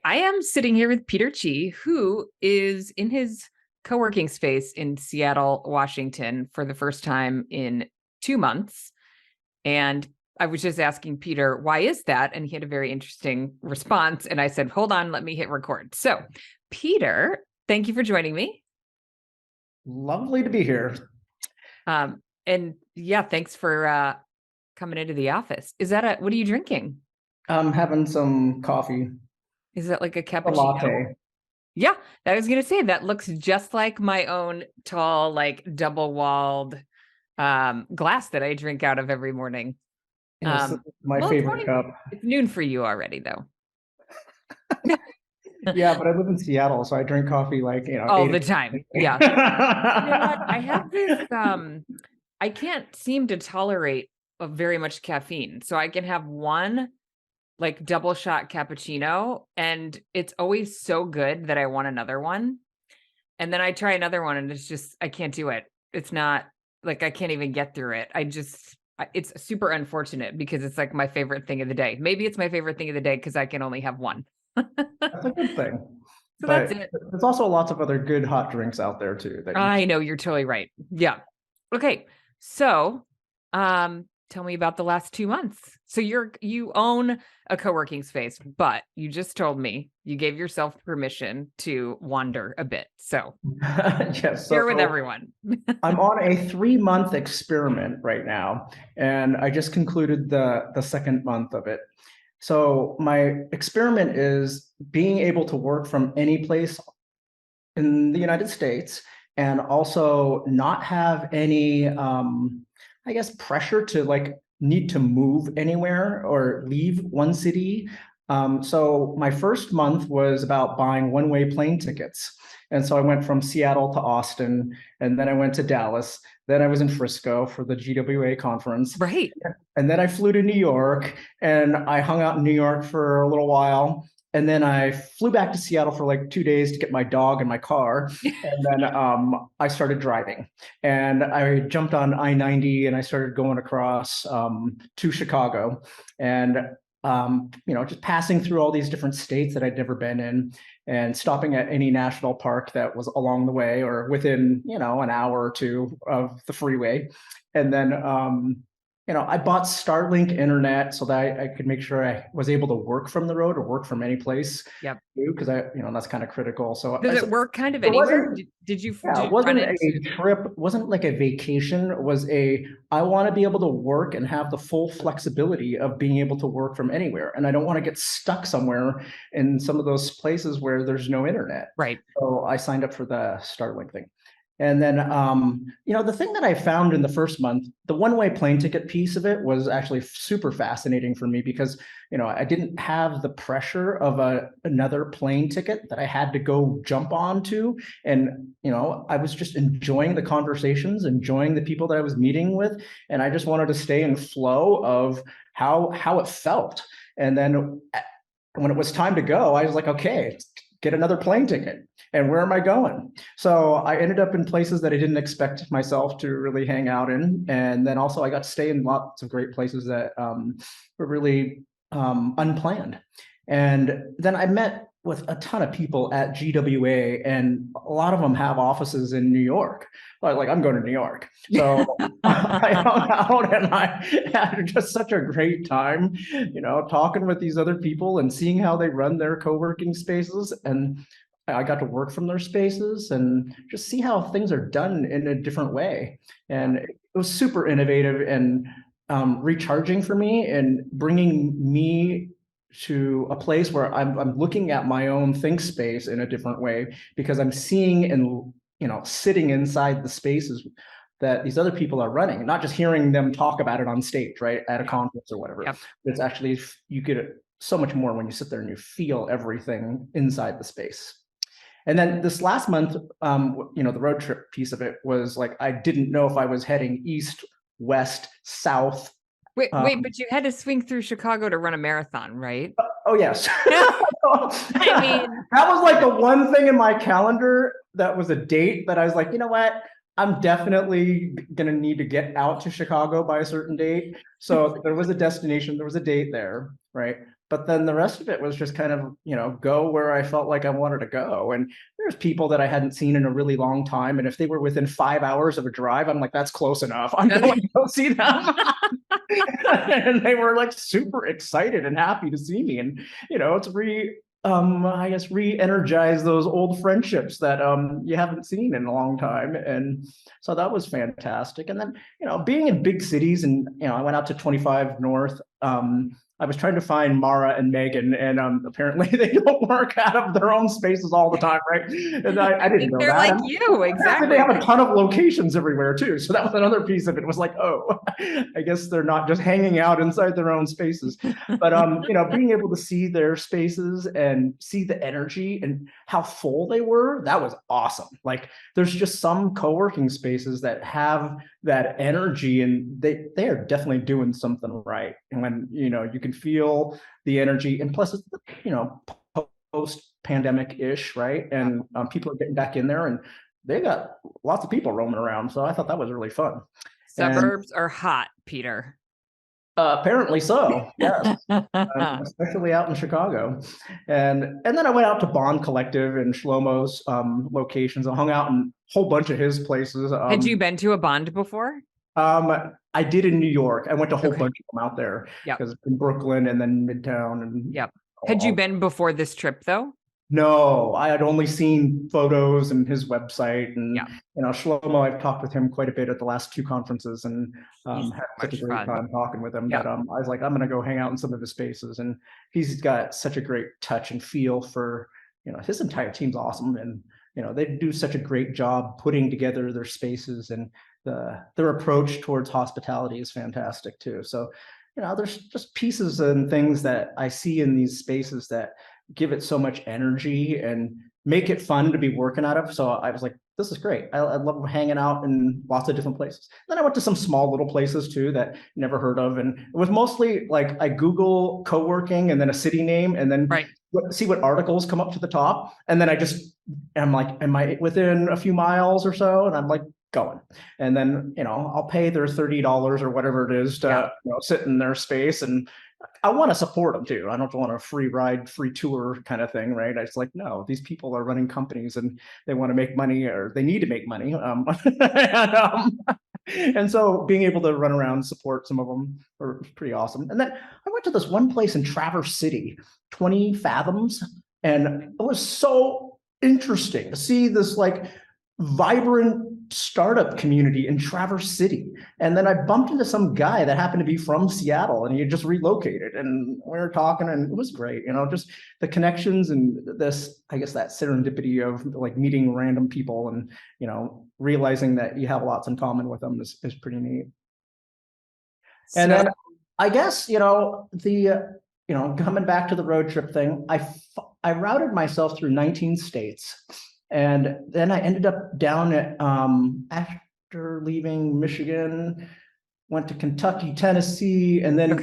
I am sitting here with Peter Chee, who is in his co-working space in Seattle, Washington for the first time in 2 months. And I was just asking Peter, why is that? And he had a very interesting response. And I said, hold on, let me hit record. So, Peter, thank you for joining me. Lovely to be here. And yeah, thanks for coming into the office. What are you drinking? I'm having some coffee, Is that like a a cappuccino? latte. Yeah, I was gonna say that looks just like my own tall, like double-walled glass that I drink out of every morning. Yes, this is my Well, it's favorite morning. cup. It's noon for you already, though. Yeah, but I live in Seattle, so I drink coffee like, All 8 the time. Yeah. You know what? I have this I can't seem to tolerate very much caffeine. So I can have one like double shot cappuccino and it's always so good that I want another one. And then I try another one and it's just I can't do it. It's not like I can't even get through it. It's super unfortunate because it's like my favorite thing of the day. Maybe it's my favorite thing of the day because I can only have one. That's a good thing. So that's But it. there's also lots of other good hot drinks out there too that you I can. know you're totally right. Yeah. Okay. So, tell me about the last 2 months. So you own a co-working space, but you just told me you gave yourself permission to wander a bit. So, Yes, share with so everyone. I'm on a 3-month experiment right now, and I just concluded the second month of it. So my experiment is being able to work from any place in the United States and also not have any, I guess, pressure to like need to move anywhere or leave one city. So my first month was about buying one-way plane tickets. And so I went from Seattle to Austin, and then I went to Dallas. Then I was in Frisco for the GWA conference. Right. And then I flew to New York and I hung out in New York for a little while. And then I flew back to Seattle for like 2 days to get my dog in my car. And then I started driving. And I jumped on I-90 and I started going across to Chicago. And just passing through all these different states that I'd never been in and stopping at any national park that was along the way or within, an hour or two of the freeway. And then I bought Starlink internet so that I could make sure I was able to work from the road or work from any place Yep. too, because that's kind of critical. So Does it work kind of it anywhere? wasn't, Did you yeah, it run wasn't into? a trip, it wasn't like a vacation. It was I want to be able to work and have the full flexibility of being able to work from anywhere. And I don't want to get stuck somewhere in some of those places where there's no internet. Right. So I signed up for the Starlink thing. And then, the thing that I found in the first month, the one-way plane ticket piece of it was actually super fascinating for me because, I didn't have the pressure of another plane ticket that I had to go jump onto. And, I was just enjoying the conversations, enjoying the people that I was meeting with. And I just wanted to stay in flow of how it felt. And then when it was time to go, I was like, okay, get another plane ticket. And where am I going? So I ended up in places that I didn't expect myself to really hang out in. And then also I got to stay in lots of great places that were really unplanned. And then I met with a ton of people at GWA, and a lot of them have offices in New York. Like I'm going to New York. So I hung out and I had just such a great time, talking with these other people and seeing how they run their co-working spaces. And I got to work from their spaces and just see how things are done in a different way. And it was super innovative and recharging for me and bringing me to a place where I'm looking at my own Thinkspace in a different way because I'm seeing and sitting inside the spaces that these other people are running, not just hearing them talk about it on stage, right, at a conference or whatever. Yep. It's actually, you get it so much more when you sit there and you feel everything inside the space. And then this last month, the road trip piece of it was like, I didn't know if I was heading east, west, south. Wait, but you had to swing through Chicago to run a marathon, right? Oh, yes. I mean, that was like the one thing in my calendar that was a date that I was like, you know what? I'm definitely going to need to get out to Chicago by a certain date. So there was a destination, there was a date there, right? but then the rest of it was just kind of, go where I felt like I wanted to go. And there's people that I hadn't seen in a really long time. And if they were within 5 hours of a drive, I'm like, that's close enough. I'm going to go see them. And they were like super excited and happy to see me. And, it's I guess re-energize those old friendships that you haven't seen in a long time. And so that was fantastic. And then, being in big cities, and I went out to 25 North. I was trying to find Mara and Megan, and apparently they don't work out of their own spaces all the time, right? And I didn't know they're that. like you, exactly. They have a ton of locations everywhere too. So that was another piece of it. It was like, oh, I guess they're not just hanging out inside their own spaces. But being able to see their spaces and see the energy and how full they were, that was awesome. Like, there's just some co-working spaces that have that energy, and they are definitely doing something right. And when you can feel the energy, and plus it's post pandemic ish, right? And people are getting back in there, and they got lots of people roaming around. So I thought that was really fun. Suburbs are hot, Peter. Apparently so, yes. Especially out in Chicago. And then I went out to Bond Collective and Shlomo's locations. I hung out in a whole bunch of his places. Had you been to a Bond before? I did in New York. I went to a whole bunch of them out there, because in Brooklyn and then Midtown. And had you been before this trip though? No, I had only seen photos and his website, and Shlomo, I've talked with him quite a bit at the last 2 conferences, and had such a great time talking with him that I was like, I'm going to go hang out in some of his spaces. And he's got such a great touch and feel for, his entire team's awesome, and they do such a great job putting together their spaces, and their approach towards hospitality is fantastic too. So, there's just pieces and things that I see in these spaces that give it so much energy and make it fun to be working out of. So I was like, this is great. I love hanging out in lots of different places. Then I went to some small little places too that never heard of. And it was mostly like, I Google co-working and then a city name, and then see what articles come up to the top. And then I'm like, am I within a few miles or so? And I'm like, going. And then, I'll pay their $30 or whatever it is to sit in their space. And I want to support them too. I don't want a free ride, free tour kind of thing, right? I just like, no, these people are running companies and they want to make money, or they need to make money. And so being able to run around and support some of them were pretty awesome. And then I went to this one place in Traverse City, 20 Fathoms, and it was so interesting to see this like vibrant startup community in Traverse City. And then I bumped into some guy that happened to be from Seattle, and he had just relocated, and we were talking, and it was great, just the connections and this, I guess, that serendipity of like meeting random people and, realizing that you have lots in common with them is pretty neat. And then I guess, coming back to the road trip thing, I routed myself through 19 states. And then I ended up down at, after leaving Michigan, went to Kentucky, Tennessee, and then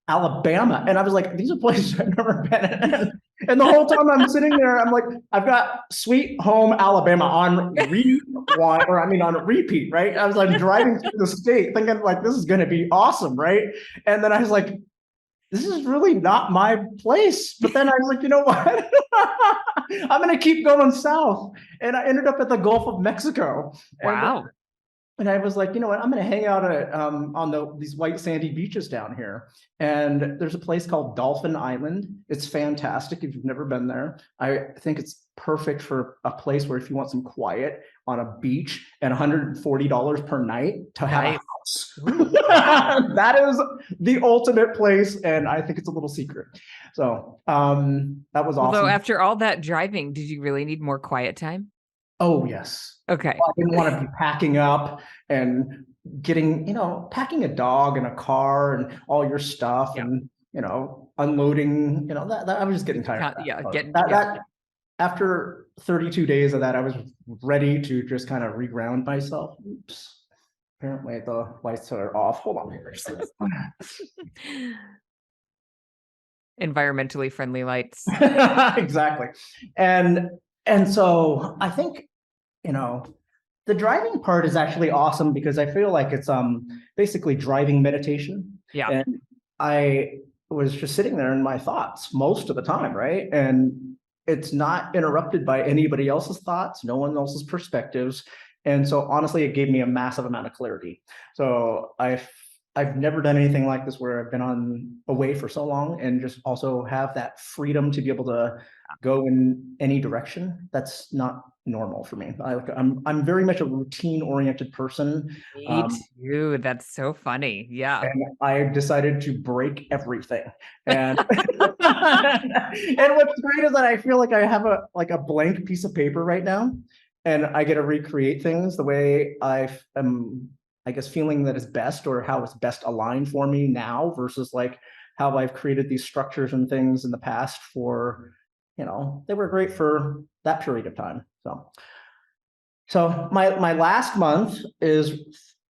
Alabama. And I was like, these are places I've never been in. And the whole time I'm sitting there, I'm like, I've got Sweet Home Alabama on repeat, right? I was like driving through the state thinking like, this is going to be awesome, right? And then I was like, this is really not my place. But then I was like, you know what? I'm going to keep going south. And I ended up at the Gulf of Mexico. Wow. And I was like, you know what? I'm going to hang out at, on these white sandy beaches down here. And there's a place called Dolphin Island. It's fantastic if you've never been there. I think it's perfect for a place where if you want some quiet on a beach and $140 per night to have a house. That is the ultimate place. And I think it's a little secret. So that was awesome. Although after all that driving, did you really need more quiet time? Oh, yes. Okay. I didn't want to be packing up and getting, packing a dog in a car and all your stuff and, unloading, that I was just getting tired. After 32 days of that, I was ready to just kind of reground myself. Oops. Apparently the lights are off. Hold on here. Environmentally friendly lights. Exactly. And so I think, the driving part is actually awesome because I feel like it's basically driving meditation. Yeah. And I was just sitting there in my thoughts most of the time, right? And it's not interrupted by anybody else's thoughts, no one else's perspectives. And so honestly, it gave me a massive amount of clarity. So I've never done anything like this where I've been on away for so long and just also have that freedom to be able to go in any direction. That's not normal for me. I'm very much a routine oriented person. Me too. That's so funny. Yeah. And I decided to break everything. And and what's great is that I feel like I have a blank piece of paper right now, and I get to recreate things the way I am, I guess, feeling that is best, or how it's best aligned for me now versus like how I've created these structures and things in the past for, they were great for that period of time. So my last month is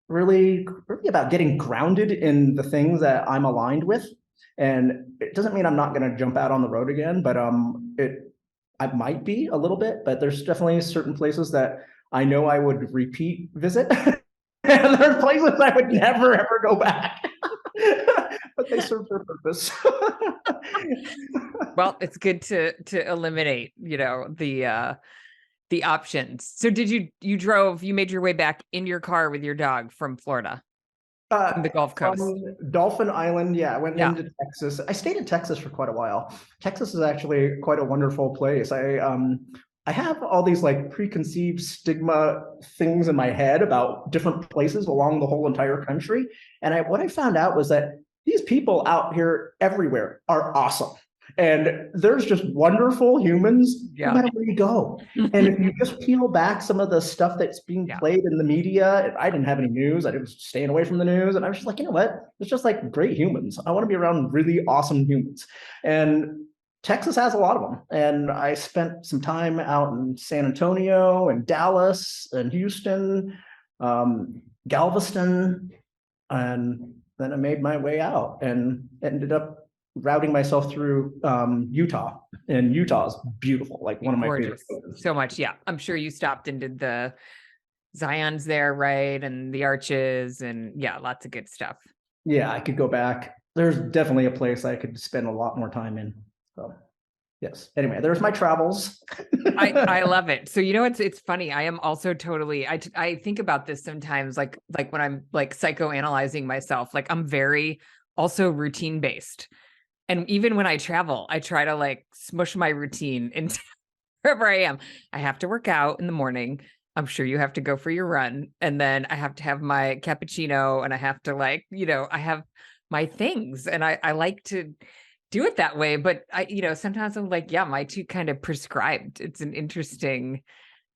really about getting grounded in the things that I'm aligned with. And it doesn't mean I'm not going to jump out on the road again, but I might be a little bit, but there's definitely certain places that I know I would repeat visit. And there's places I would never ever go back. But they serve their purpose. Well, it's good to eliminate, the options. So did you made your way back in your car with your dog from Florida, from the Gulf Coast? Dolphin Island, yeah. I went Yeah. into Texas. I stayed in Texas for quite a while. Texas is actually quite a wonderful place. I have all these like preconceived stigma things in my head about different places along the whole entire country. And what I found out was that these people out here everywhere are awesome. And there's just wonderful humans no matter where you go. And if you just peel back some of the stuff that's being played in the media, I didn't have any news. I was staying away from the news. And I was just like, you know what? It's just like great humans. I want to be around really awesome humans. And Texas has a lot of them. And I spent some time out in San Antonio and Dallas and Houston, Galveston, and then I made my way out and ended up routing myself through Utah. And Utah is beautiful, like one of my favorite places. So much. Yeah. I'm sure you stopped and did the Zion's there, right? And the arches and lots of good stuff. Yeah, I could go back. There's definitely a place I could spend a lot more time in. So yes. Anyway, there's my travels. I love it. So, it's funny. I am also totally, I think about this sometimes, like when I'm like psychoanalyzing myself, like I'm very also routine based. And even when I travel, I try to like smush my routine into wherever I am. I have to work out in the morning. I'm sure you have to go for your run. And then I have to have my cappuccino and I have to I have my things and I like to do it that way. But sometimes I'm like, my two kind of prescribed. It's an interesting,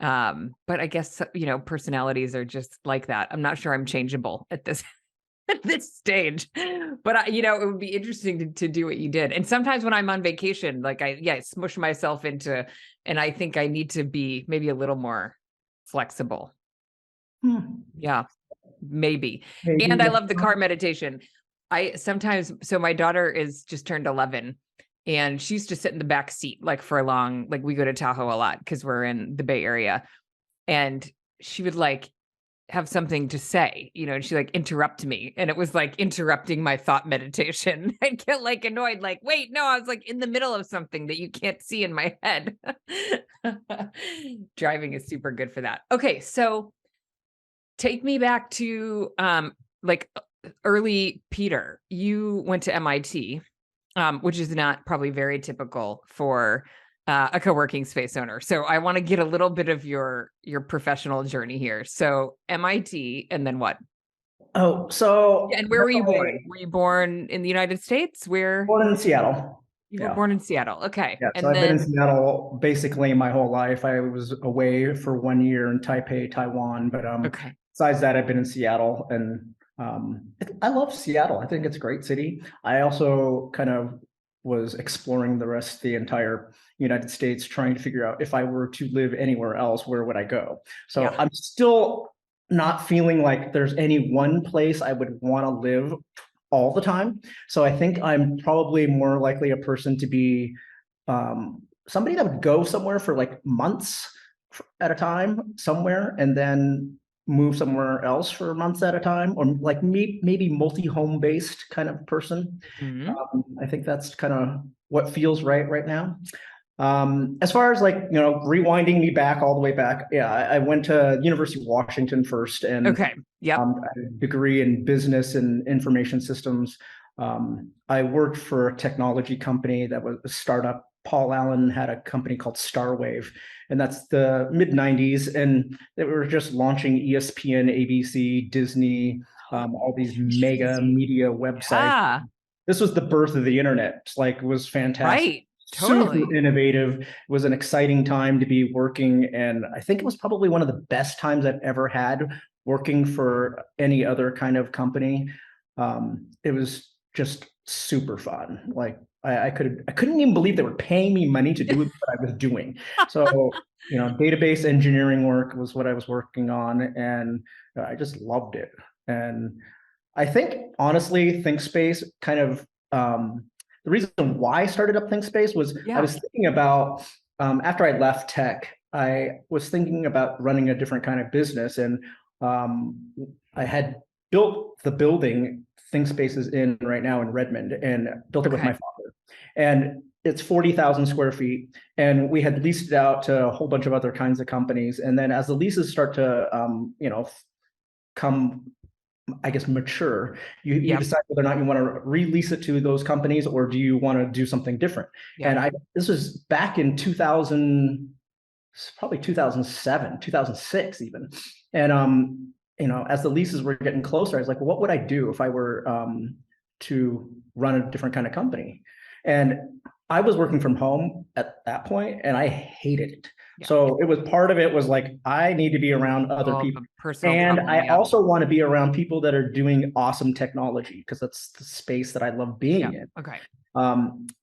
but I guess, personalities are just like that. I'm not sure I'm changeable at this at this stage, but it would be interesting to do what you did. And sometimes when I'm on vacation, like I smush myself into, and I think I need to be maybe a little more flexible. Yeah, maybe. And I love the car meditation. So my daughter is just turned 11 and she used to sit in the back seat, like for a long, like we go to Tahoe a lot because we're in the Bay Area, and she would like have something to say, and she like interrupt me. And it was like interrupting my thought meditation. I'd get like annoyed, like, wait, no, I was like in the middle of something that you can't see in my head. Driving is super good for that. Okay. So take me back to like early Peter. You went to MIT, which is not probably very typical for a co-working space owner. So I want to get a little bit of your professional journey here. So MIT, and then what? Oh, so and where were you born? Were you born in the United States? Born in Seattle. You were born in Seattle. Okay. Yeah, so I've been in Seattle basically my whole life. I was away for 1 year in Taipei, Taiwan, but besides that, I've been in Seattle, and I love Seattle. I think it's a great city. I also kind of was exploring the rest of the entire United States, trying to figure out if I were to live anywhere else, where would I go? So I'm still not feeling like there's any one place I would want to live all the time. So I think I'm probably more likely a person to be somebody that would go somewhere for like months at a time somewhere, and then move somewhere else for months at a time, or like maybe multi-home based kind of person. Mhm. I think that's kind of what feels right now. As far as like, rewinding me back all the way back, yeah, I went to University of Washington first, and Okay. Yep. I had a degree in business and information systems. I worked for a technology company that was a startup. Paul Allen had a company called Starwave, and that's the mid 90s. And they were just launching ESPN, ABC, Disney, all these mega media websites. Yeah. This was the birth of the internet. It's like, it was fantastic. Right. Super Totally. innovative. It was an exciting time to be working. And I think it was probably one of the best times I've ever had working for any other kind of company. It was just super fun. Like I couldn't even believe they were paying me money to do what I was doing. So, database engineering work was what I was working on, and I just loved it. And I think honestly, Thinkspace kind of the reason why I started up Thinkspace was I Yeah. was thinking about after I left tech, I was thinking about running a different kind of business, and I had built the building Thinkspace is in right now in Redmond, and built it with my Okay. father. And it's 40,000 square feet, and we had leased it out to a whole bunch of other kinds of companies. And then as the leases start to come, I guess, mature, you Yep. decide whether or not you want to release it to those companies, or do you want to do something different. Yep. And this was back in 2000, probably 2007, 2006 even. And as the leases were getting closer, I was like, well, what would I do if I were to run a different kind of company? And I was working from home at that point, and I hated it. Yeah. So it was, part of it was like, I need to be around other Oh, people. the personal And development. I Yep. also want to be around people that are doing awesome technology, because that's the space that I love being Yep. in. Okay.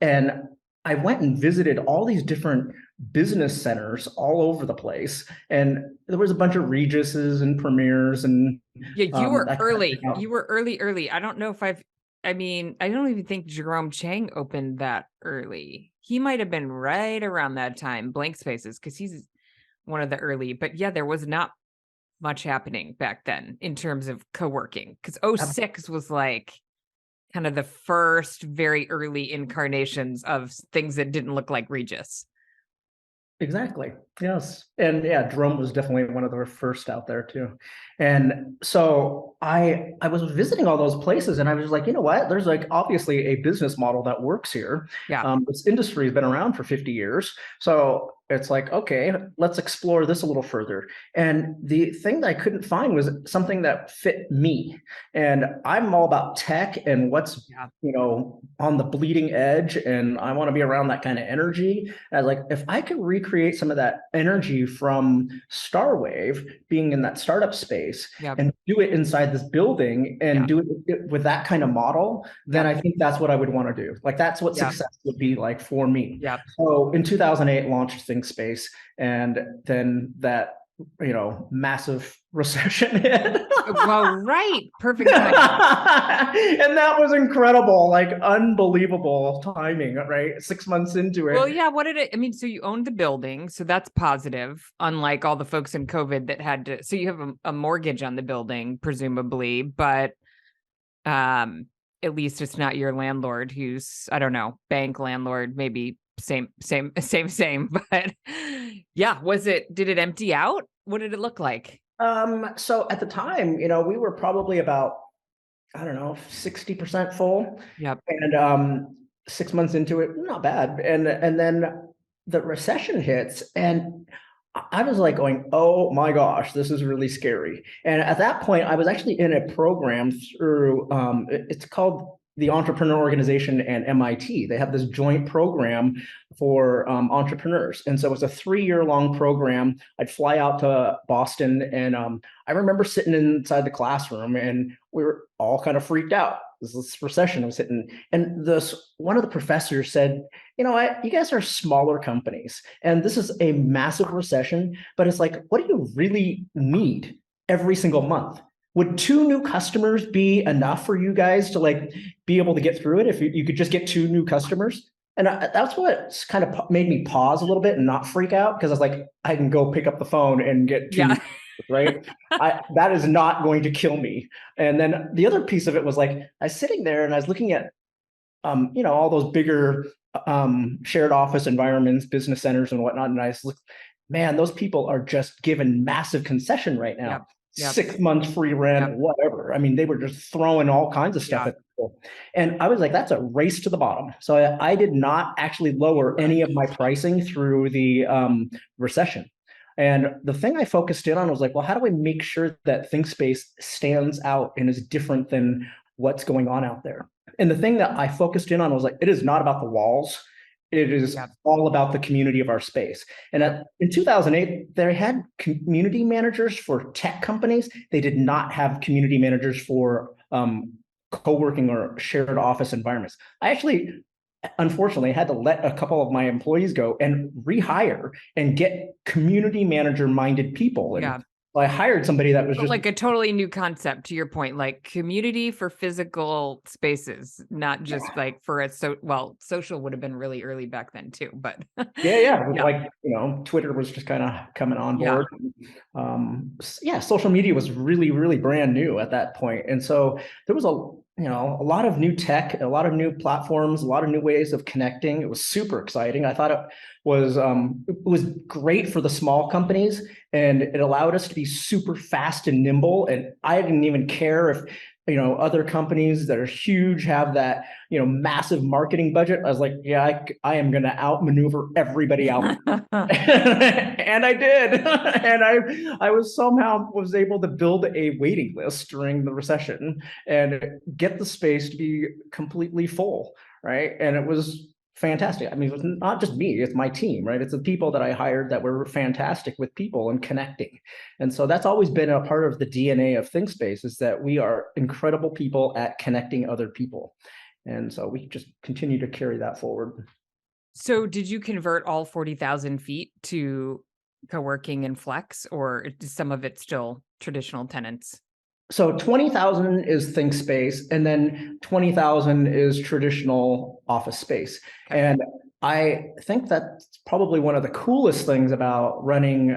And I went and visited all these different business centers all over the place, and there was a bunch of Regis's and Premiers and Yeah, you were that kind of early. thing. You were early. I don't know if I mean, I don't even think Jerome Chang opened that early. He might have been right around that time, blank spaces, because he's one of the early. But yeah, there was not much happening back then in terms of co-working, because '06 was like kind of the first very early incarnations of things that didn't look like Regis. Exactly. Yes. And yeah, Jerome was definitely one of the first out there too. And so I was visiting all those places, and I was like, you know what? There's like obviously a business model that works here. Yeah. This industry has been around for 50 years. So it's like, okay, let's explore this a little further. And the thing that I couldn't find was something that fit me. And I'm all about tech and what's, Yeah. on the bleeding edge. And I want to be around that kind of energy. And I was like, if I could recreate some of that energy from Starwave, being in that startup space, Yep. and do it inside this building, and Yeah. do it with that kind of model, then Yep. I think that's what I would want to do. Like, that's what Yep. success would be like for me. Yep. So in 2008, launched Thinkspace, and then that, massive recession hit. Well, right. Perfect time. And that was incredible, like unbelievable timing, right? 6 months into Well, it. yeah. What did it? I mean, so you owned the building, so that's positive. Unlike all the folks in COVID that had to. So you have a mortgage on the building, presumably, but at least it's not your landlord who's, I don't know, bank landlord, maybe same. But yeah, did it empty out? What did it look like? So at the time, we were probably about, I don't know, 60% full. Yep. And 6 months into it, not bad. And then the recession hits, and I was like going, oh my gosh, this is really scary. And at that point, I was actually in a program through, it's called the Entrepreneur Organization and MIT. They have this joint program for entrepreneurs. And so it was a 3-year long program. I'd fly out to Boston, and I remember sitting inside the classroom, and we were all kind of freaked out. This recession was hitting. And one of the professors said, you know what, you guys are smaller companies, and this is a massive recession, but it's like, what do you really need every single month? Would 2 new customers be enough for you guys to like be able to get through it if you could just get 2 new customers? And that's what kind of made me pause a little bit and not freak out, because I was like, I can go pick up the phone and get 2 Yeah. new. right? That is not going to kill me. And then the other piece of it was like, I was sitting there and I was looking at, all those bigger shared office environments, business centers and whatnot. And I was like, man, those people are just given massive concession right Yep. now. Yep. 6 months free rent, Yep. whatever. I mean, they were just throwing all kinds of stuff Yeah. at people. And I was like, that's a race to the bottom. So I did not actually lower any of my pricing through the recession. And the thing I focused in on was like, well, how do I make sure that Thinkspace stands out and is different than what's going on out there? And the thing that I focused in on was like, it is not about the walls. It is Yep. all about the community of our space. And in 2008, they had community managers for tech companies. They did not have community managers for co-working or shared office environments. I actually, unfortunately, had to let a couple of my employees go and rehire and get community manager minded people. And Yeah. I hired somebody that was But just like a totally new concept, to your point, like community for physical spaces, not just like for a social would have been really early back then too, but yeah, it was yeah, like, Twitter was just kind of coming on yeah, board. Yeah, social media was really, really brand new at that point. And so there was a lot of new tech, a lot of new platforms, a lot of new ways of connecting. It was super exciting. I thought it was great for the small companies, and it allowed us to be super fast and nimble. And I didn't even care if, other companies that are huge have that, massive marketing budget. I was like, yeah, I am going to outmaneuver everybody out. And I did. And I was able to build a waiting list during the recession and get the space to be completely full, right? And it was fantastic. I mean, it was not just me, it's my team, right? It's the people that I hired that were fantastic with people and connecting. And so that's always been a part of the DNA of Thinkspace, is that we are incredible people at connecting other people. And so we just continue to carry that forward. So did you convert all 40,000 feet to co-working and flex, or is some of it still traditional tenants? So 20,000 is Thinkspace, and then 20,000 is traditional office space. Okay. And I think that's probably one of the coolest things about running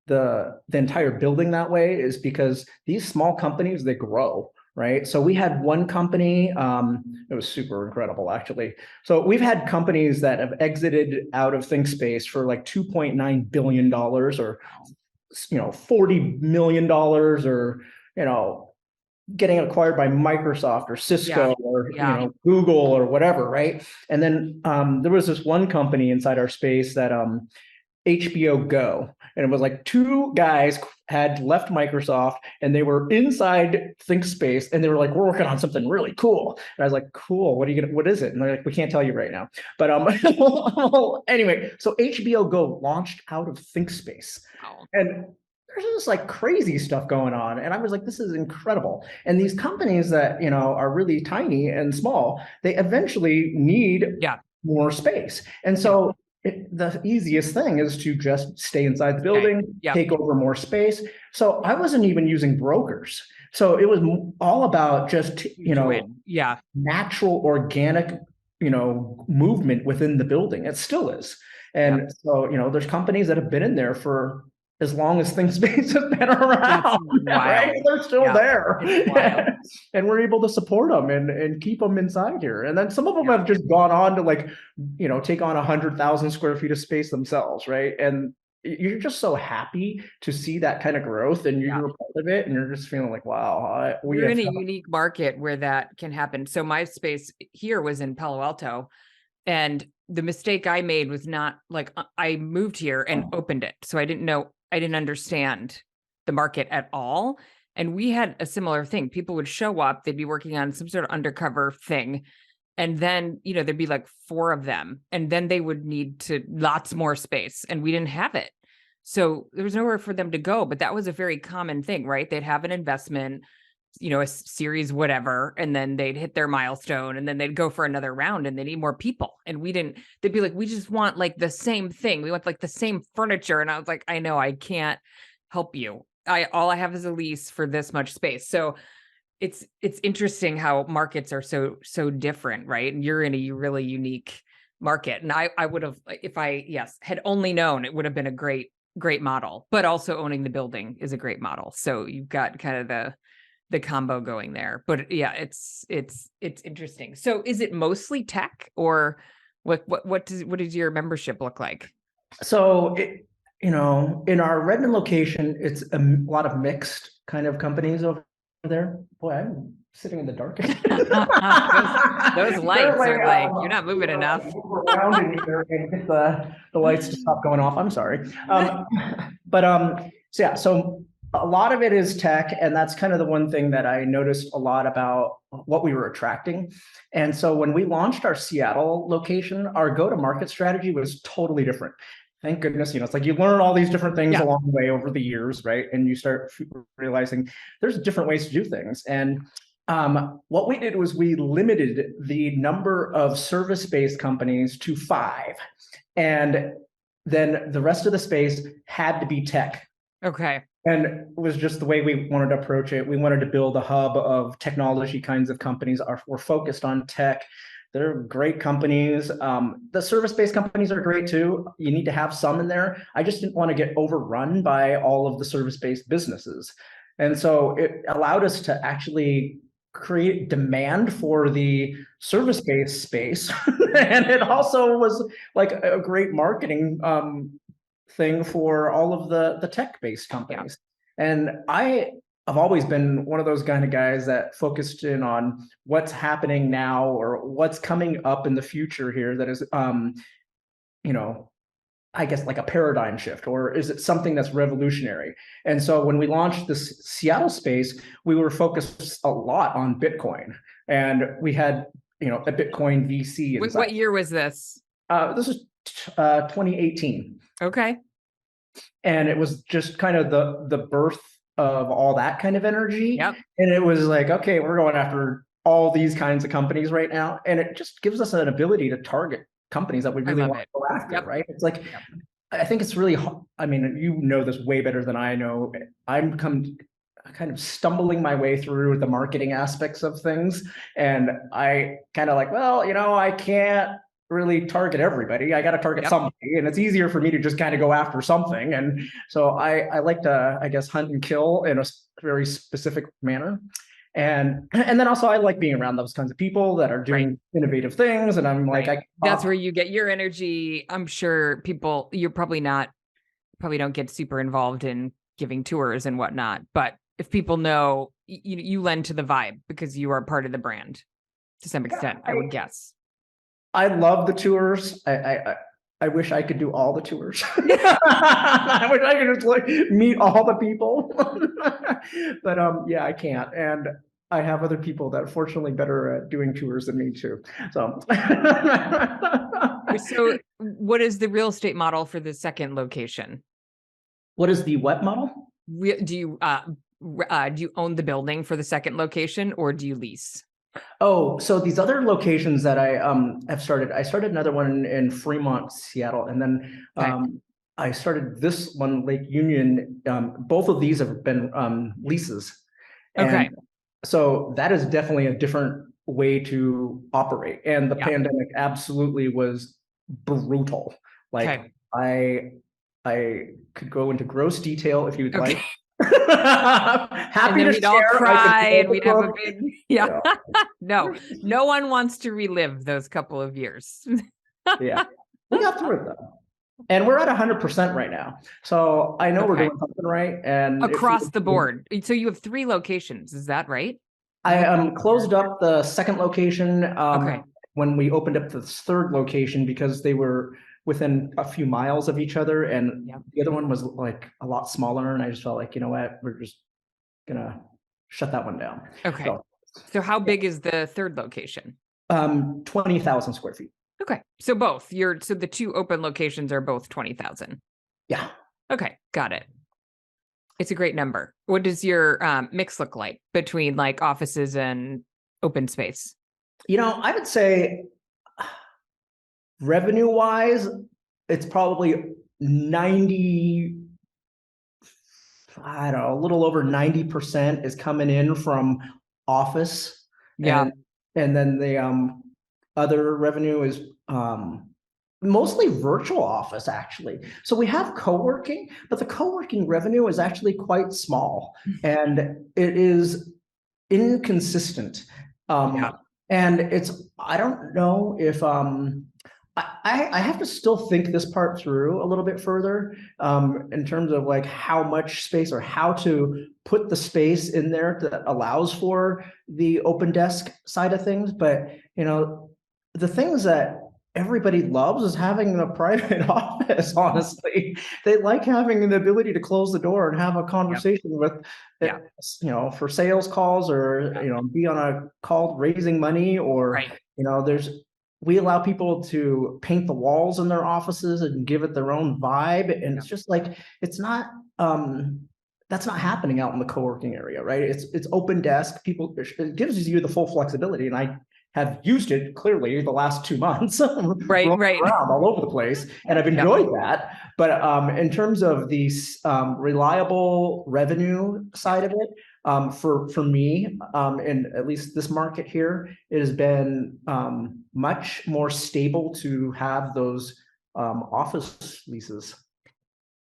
the entire building that way, is because these small companies, they grow, right? So we had one company, it was super incredible actually. So we've had companies that have exited out of ThinkSpace for like $2.9 billion, or $40 million, or getting acquired by Microsoft or Cisco, Yeah. or Yeah. Google or whatever, right? And then there was this one company inside our space that HBO Go. And it was like two guys had left Microsoft and they were inside ThinkSpace, and they were like, we're working on something really cool. And I was like, cool, what is it? And they're like, we can't tell you right now. But anyway, so HBO Go launched out of ThinkSpace. Wow. And there's just like crazy stuff going on. And I was like, this is incredible. And these companies that, are really tiny and small, they eventually need Yeah. more space. And so the easiest thing is to just stay inside the Okay. building, Yep. take over more space. So I wasn't even using brokers. So it was all about just, Yeah. natural, organic, movement within the building. It still is. Yep. And so, there's companies that have been in there for as long as ThinkSpace has been around, That's right? wild. They're still Yeah. there. It's wild. And we're able to support them and keep them inside here. And then some of them Yeah. have just gone on to like, take on 100,000 square feet of space themselves, right? And you're just so happy to see that kind of growth, and Yeah. you're a part of it, and you're just feeling like, wow, we We're have in a unique market where that can happen. So my space here was in Palo Alto, and the mistake I made was not like I moved here and opened it. So I didn't understand the market at all. And we had a similar thing. People would show up, they'd be working on some sort of undercover thing. And then, there'd be like 4 of them. And then they would need to lots more space. And we didn't have it. So there was nowhere for them to go. But that was a very common thing, right? They'd have an investment, a series, whatever, and then they'd hit their milestone, and then they'd go for another round, and they need more people. And they'd be like, we just want like the same thing. We want like the same furniture. And I was like, I know, I can't help you. All I have is a lease for this much space. So it's interesting how markets are so different, right? And you're in a really unique market. And I would have, if I had only known, it would have been a great great model, but also owning the building is a great model. So you've got kind of the combo going there. But yeah, it's interesting. So is it mostly tech, or what does your membership look like? So, in our Redmond location, it's a lot of mixed kind of companies over there. Boy, I'm sitting in the dark. Those lights are like, you're not moving enough. Move around in here and get the lights to stop going off. I'm sorry. So yeah, so a lot of it is tech, and that's kind of the one thing that I noticed a lot about what we were attracting. And so when we launched our Seattle location, our go-to-market strategy was totally different. Thank goodness, it's like you learn all these different things along the way over the years, right? And you start realizing there's different ways to do things. And what we did was we limited the number of service-based companies to 5. And then the rest of the space had to be tech. Okay. And it was just the way we wanted to approach it. We wanted to build a hub of technology kinds of companies. We're focused on tech. They're great companies. The service-based companies are great too. You need to have some in there. I just didn't want to get overrun by all of the service-based businesses. And so it allowed us to actually create demand for the service-based space. And it also was like a great marketing thing for all of the tech-based companies. And I've always been one of those kind of guys that focused in on what's happening now or what's coming up in the future here that is, I guess like a paradigm shift, or is it something that's revolutionary? And so when we launched this Seattle space, we were focused a lot on Bitcoin, and we had, a Bitcoin VC. What year was this? This is 2018. Okay. And it was just kind of the birth of all that kind of energy. Yep. And it was like, okay, we're going after all these kinds of companies right now. And it just gives us an ability to target companies that we really want to go after, right? It's like, I think it's really, I mean, you know this way better than I know. I'm kind of stumbling my way through the marketing aspects of things. And I kind of like, well, I can't really target everybody. I got to target somebody, and it's easier for me to just kind of go after something. And so I like to, I guess, hunt and kill in a very specific manner. And then also I like being around those kinds of people that are doing innovative things. And I'm like, that's where you get your energy. I'm sure you're probably don't get super involved in giving tours and whatnot, but if people know, you lend to the vibe because you are part of the brand to some extent, I would guess. I love the tours. I wish I could do all the tours. I wish I could just like meet all the people. But yeah, I can't. And I have other people that are fortunately better at doing tours than me too. So So what is the real estate model for the second location? What is the what model? Do you own the building for the second location, or do you lease? Oh, so these other locations that I have started, I started another one in Fremont, Seattle, and then I started this one, Lake Union. Both of these have been leases. And so that is definitely a different way to operate. And the pandemic absolutely was brutal. Like I could go into gross detail if you'd like. Happy to we'd all share. cry and we'd have a big no one wants to relive those couple of years. Yeah, we got through it though, and we're at 100% right now, so I know we're doing something right. And across the board. So you have 3 locations, is that right? I closed up the second location when we opened up the third location because they were within a few miles of each other, and the other one was like a lot smaller, and I just felt like, you know what, we're just gonna shut that one down. So how big is the third location? 20,000 square feet. Okay, so both so the 2 open locations are both 20,000. Yeah. Okay, got it. It's a great number. What does your mix look like between like offices and open space? I would say revenue wise, it's probably 90, I don't know, a little over 90% is coming in from office. And then the other revenue is mostly virtual office, actually. So we have co-working, but the co-working revenue is actually quite small, and it is inconsistent. Yeah. And I don't know if I have to still think this part through a little bit further, in terms of like how much space or how to put the space in there that allows for the open desk side of things. But the things that everybody loves is having a private office, honestly. They like having the ability to close the door and have a Yep. conversation with Yeah. for sales calls, or be on a call raising money, or Right. there's we allow people to paint the walls in their offices and give it their own vibe, and Yeah. it's just like it's not that's not happening out in the co-working area, right? It's open desk. People, it gives you the full flexibility, and I have used it clearly the last 2 months, Right. rolling Right. around all over the place, and I've Yep. enjoyed that. But in terms of the reliable revenue side of it, for me, in at least this market here, it has been much more stable to have those office leases.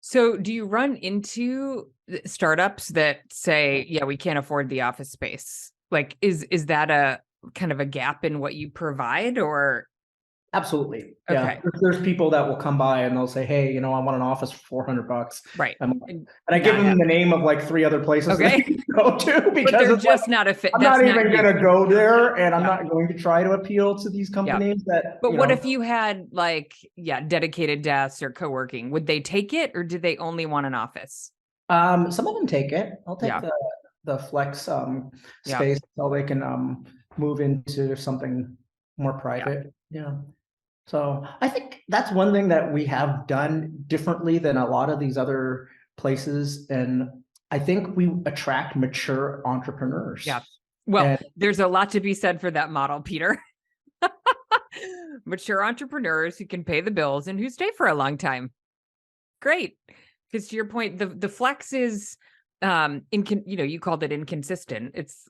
So do you run into startups that say, yeah, we can't afford the office space? Like, is that a kind of a gap in what you provide, or? Absolutely. Yeah. Okay. There's people that will come by and they'll say, hey, I want an office for $400. Right. And I give Not them the happening. name of like 3 other places they Okay. can go to, But because they're it's like, just not a fit. I'm That's not not even you. going to go there, and I'm Yeah. not going to try to appeal to these Yeah. companies that, But what if you had like, dedicated desks or co-working? Would they take it, or do they only want an office? some of them take it. I'll take Yeah. the flex Yeah. space so they can move into something more Yeah. private. Yeah. So I think that's one thing that we have done differently than a lot of these other places. And I think we attract mature entrepreneurs. Yeah. Well, And there's a lot to be said for that model, Peter. Mature entrepreneurs who can pay the bills and who stay for a long time. Great. Because to your point, the flex is you called it inconsistent. It's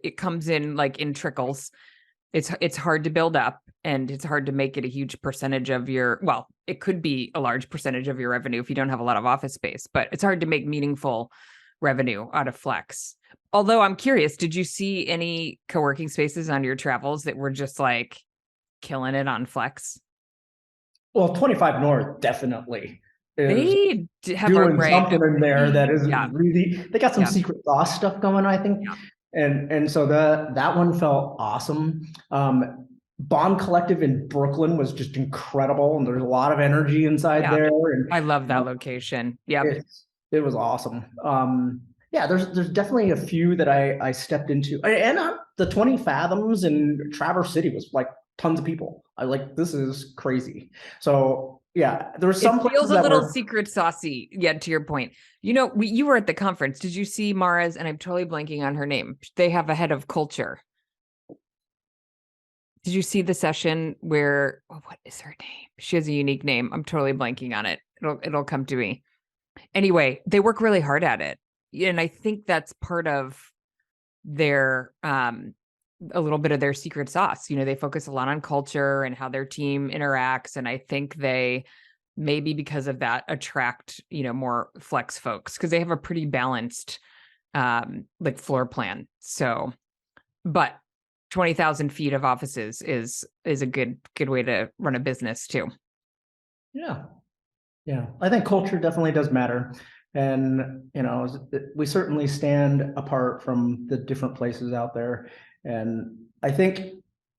it comes in like in trickles. It's hard to build up, and it's hard to make it a huge percentage of your, well, it could be a large percentage of your revenue if you don't have a lot of office space, but it's hard to make meaningful revenue out of flex. Although I'm curious, did you see any co-working spaces on your travels that were just like killing it on flex? well, 25 North definitely is They have a doing right. something in there that is Yeah. really, they got some Yeah. secret sauce stuff going, I think. Yeah. And so that one felt awesome. Bond Collective in Brooklyn was just incredible, and there's a lot of energy inside Yeah. there. And I love that location. Yep. it was awesome. Yeah, there's definitely a few that I stepped into, and the 20 Fathoms in Traverse City was like tons of people. I like, this is crazy. So yeah, there were It some places feels a that little were. secret saucy. Yeah, to your point. You were at the conference. Did you see Mara's? And I'm totally blanking on her name. They have a head of culture. Did you see the session where, what is her name? She has a unique name. I'm totally blanking on it. It'll come to me. Anyway, they work really hard at it. And I think that's part of their a little bit of their secret sauce. They focus a lot on culture and how their team interacts. And I think they, maybe because of that, attract, more flex folks, because they have a pretty balanced like floor plan. So, but 20,000 feet of offices is a good way to run a business too. Yeah. Yeah, I think culture definitely does matter. And, we certainly stand apart from the different places out there. And I think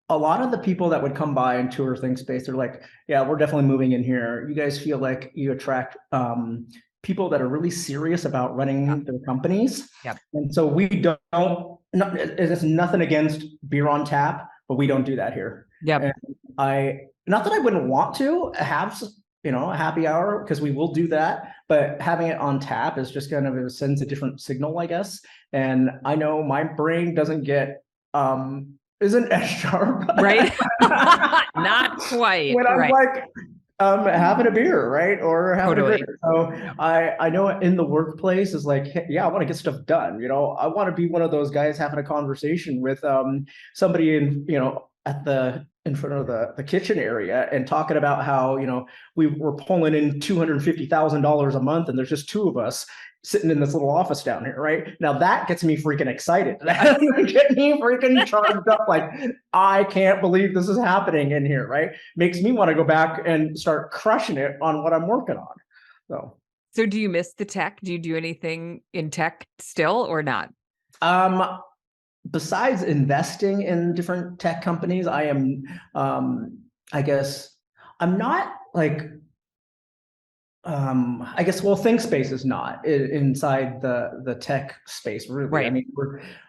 a lot of the people that would come by and tour Thinkspace, they're like, yeah, we're definitely moving in here. You guys feel like you attract people that are really serious about running their companies. Yep. And so we don't, it's nothing against beer on tap, but we don't do that here. Yep. And not that I wouldn't want to have a happy hour, because we will do that, but having it on tap is just kind of sends a different signal, I guess. And I know my brain doesn't get isn't as sharp, right? Not quite when I'm right. like having a beer, right, or having a drink. So yeah. I know in the workplace is like, hey, yeah, I want to get stuff done. I want to be one of those guys having a conversation with somebody in at the in front of the kitchen area and talking about how, we were pulling in $250,000 a month and there's just two of us sitting in this little office down here, right? Now that gets me freaking excited. That gets me freaking charged up. Like, I can't believe this is happening in here, right? Makes me want to go back and start crushing it on what I'm working on. So do you miss the tech? Do you do anything in tech still or not? Besides investing in different tech companies, I am, I guess, I'm not like, I guess, well, Thinkspace is not inside the tech space, really. Right. I mean,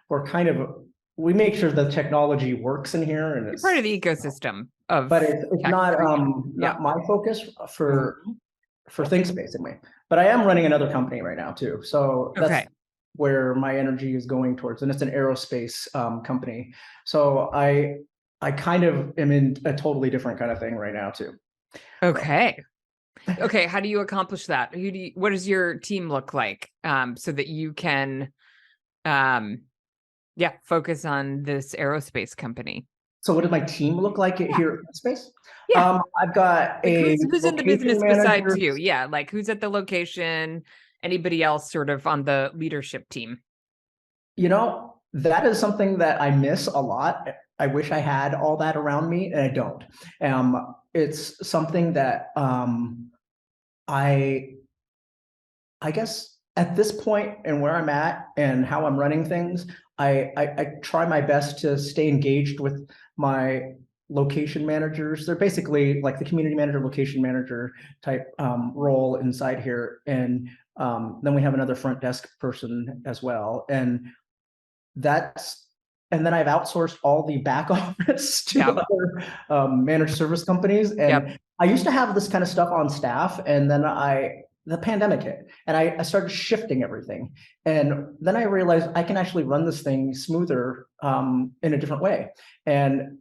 we're kind of, we make sure the technology works in here, and it's part of the ecosystem of, but it's tech. not my focus for Thinkspace anyway. But I am running another company right now too, so that's where my energy is going towards, and it's an aerospace company. So I kind of am in a totally different kind of thing right now too. Okay. Okay, how do you accomplish that? What does your team look like, so that you can, focus on this aerospace company? So what does my team look like here at Space? Yeah. I've got Like, a who's in the location business manager. besides you? Yeah, like who's at the location? Anybody else sort of on the leadership team? That is something that I miss a lot. I wish I had all that around me, and I don't. It's something that I guess at this point and where I'm at and how I'm running things, I try my best to stay engaged with my location managers. They're basically like the community manager, location manager type role inside here. And then we have another front desk person as well. And then I've outsourced all the back office to other managed service companies. And I used to have this kind of stuff on staff, and then the pandemic hit, and I started shifting everything. And then I realized I can actually run this thing smoother in a different way. And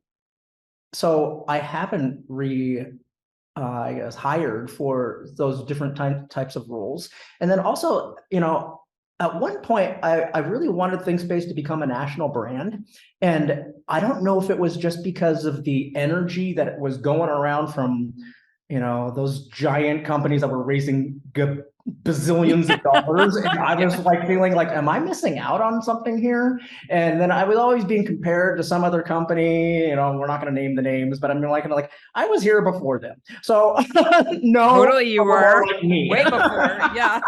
so I haven't I guess, hired for those different types of roles. And then also, at one point, I really wanted Thinkspace to become a national brand. And I don't know if it was just because of the energy that was going around from, those giant companies that were raising bazillions of dollars. And I was like feeling like, am I missing out on something here? And then I was always being compared to some other company, we're not going to name the names, but I'm like, I was here before them. So no, totally, you were like me. way before. Yeah.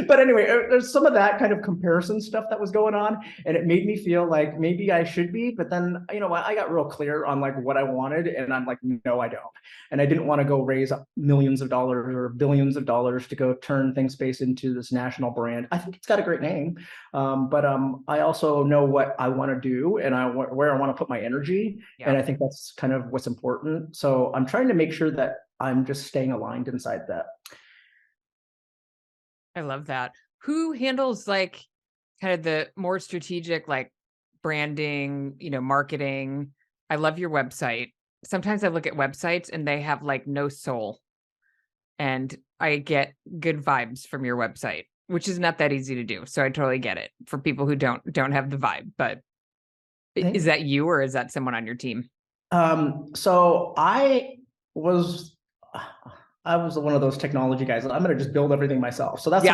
But anyway, there's some of that kind of comparison stuff that was going on, and it made me feel like maybe I should be. But then, I got real clear on like what I wanted, and I'm like, no, I don't. And I didn't want to go raise millions of dollars or billions of dollars to go turn Thinkspace into this national brand. I think it's got a great name, but I also know what I want to do and where I want to put my energy, and I think that's kind of what's important. So I'm trying to make sure that I'm just staying aligned inside that. I love that. Who handles like kind of the more strategic, like branding, marketing? I love your website. Sometimes I look at websites and they have like no soul, and I get good vibes from your website, which is not that easy to do. So I totally get it for people who don't have the vibe. But is that you, or is that someone on your team? So I was one of those technology guys. I'm going to just build everything myself. So that's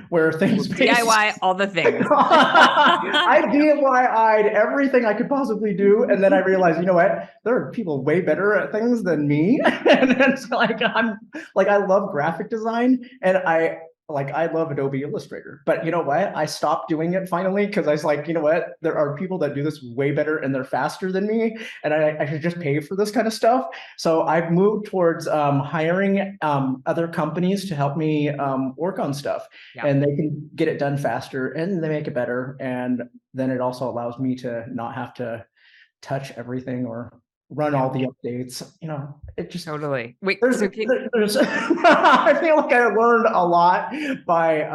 where things DIY all the things. I DIY'd everything I could possibly do. And then I realized, you know what? There are people way better at things than me. And it's like, I love graphic design, and I love Adobe Illustrator, but you know what? I stopped doing it finally because I was like, you know what? There are people that do this way better and they're faster than me, and I should just pay for this kind of stuff. So I've moved towards hiring other companies to help me work on stuff, and they can get it done faster and they make it better. And then it also allows me to not have to touch everything or run all the updates. It just totally. Wait, there's I feel like I learned a lot by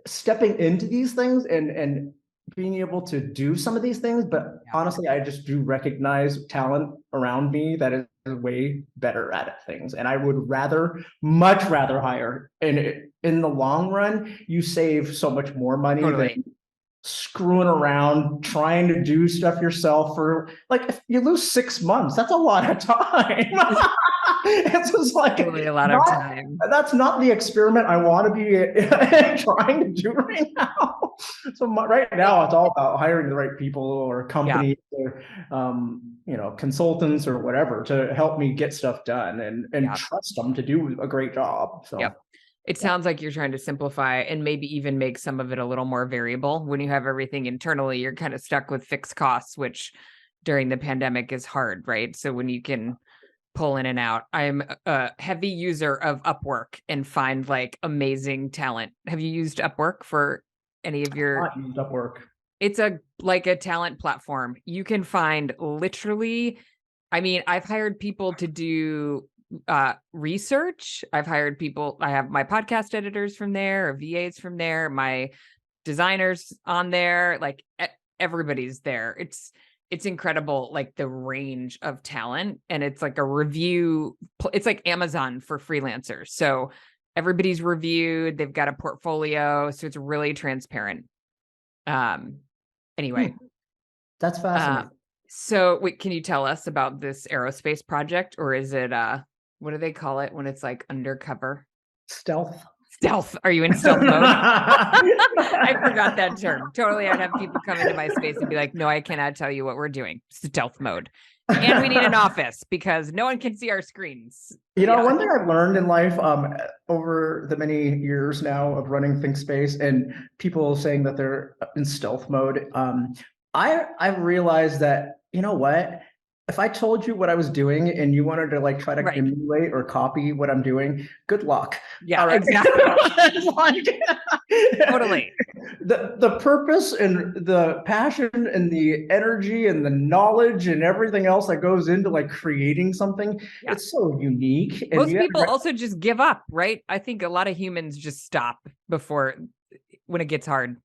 stepping into these things and being able to do some of these things. But honestly, I just do recognize talent around me that is way better at things, and I would much rather hire. And in the long run, you save so much more money than screwing around trying to do stuff yourself for like if you lose 6 months, that's a lot of time. It's just like Really a lot of not time. that's not the experiment I want to be trying to do right now. So right now it's all about hiring the right people or companies or consultants or whatever to help me get stuff done and trust them to do a great job. So Yep. It sounds like you're trying to simplify and maybe even make some of it a little more variable. When you have everything internally, you're kind of stuck with fixed costs, which during the pandemic is hard, right? So when you can pull in and out, I'm a heavy user of Upwork and find like amazing talent. Have you used Upwork for any of your? not used Upwork. It's like a talent platform. You can find literally, I mean, I've hired people to do research. I've hired people, I have my podcast editors from there, or VAs from there, my designers on there, like everybody's there. It's incredible, like the range of talent, and it's like a review, it's like Amazon for freelancers. So everybody's reviewed, they've got a portfolio, so it's really transparent. Anyway, That's fascinating. so wait, can you tell us about this aerospace project, or is it what do they call it when it's like undercover? Stealth. Stealth. Are you in stealth mode? I forgot that term. Totally. I'd have people come into my space and be like, no, I cannot tell you what we're doing. Stealth mode. And we need an office because no one can see our screens. One thing I've learned in life over the many years now of running Thinkspace and people saying that they're in stealth mode, I've realized that, you know what? If I told you what I was doing and you wanted to like try to emulate or copy what I'm doing, good luck. Yeah, exactly. Totally. The purpose and the passion and the energy and the knowledge and everything else that goes into like creating something, it's so unique. And most people also just give up, right? I think a lot of humans just stop when it gets hard.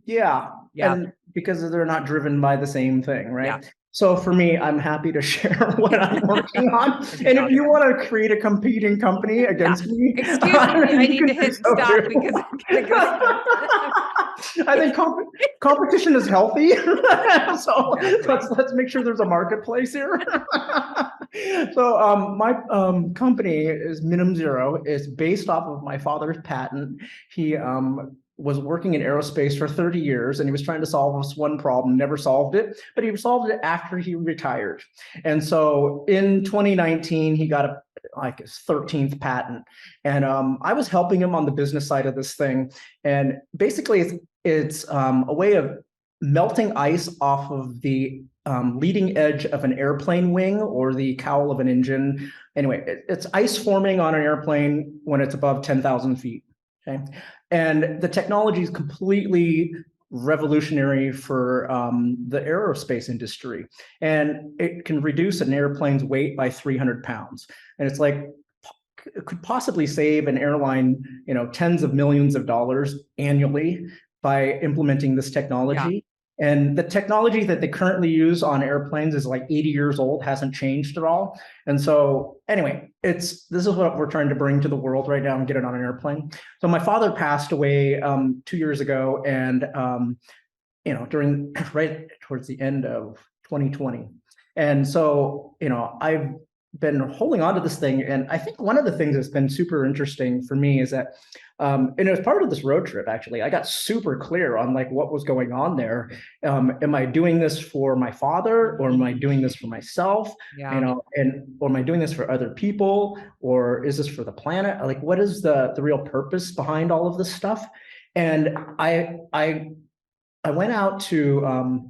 Yeah. And because they're not driven by the same thing, right? Yeah. So for me, I'm happy to share what I'm working on. And if you want to create a competing company against me, excuse me, I need to hit stop because I'm gonna go. I think competition is healthy. So let's make sure there's a marketplace here. So my company is Minimum Zero. It's based off of my father's patent. He was working in aerospace for 30 years and he was trying to solve this one problem, never solved it, but he solved it after he retired. And so in 2019, he got his 13th patent. And I was helping him on the business side of this thing. And basically it's a way of melting ice off of the leading edge of an airplane wing or the cowl of an engine. Anyway, it's ice forming on an airplane when it's above 10,000 feet. Okay. And the technology is completely revolutionary for the aerospace industry. And it can reduce an airplane's weight by 300 pounds. And it's like, it could possibly save an airline, tens of millions of dollars annually by implementing this technology. Yeah. And the technology that they currently use on airplanes is like 80 years old, hasn't changed at all. And so anyway, this is what we're trying to bring to the world right now and get it on an airplane. So my father passed away 2 years ago and, during right towards the end of 2020. And so, I've been holding on to this thing. And I think one of the things that's been super interesting for me is that, and it was part of this road trip, actually, I got super clear on like what was going on there. Am I doing this for my father or am I doing this for myself? Or am I doing this for other people or is this for the planet? Like, what is the real purpose behind all of this stuff? And I went out to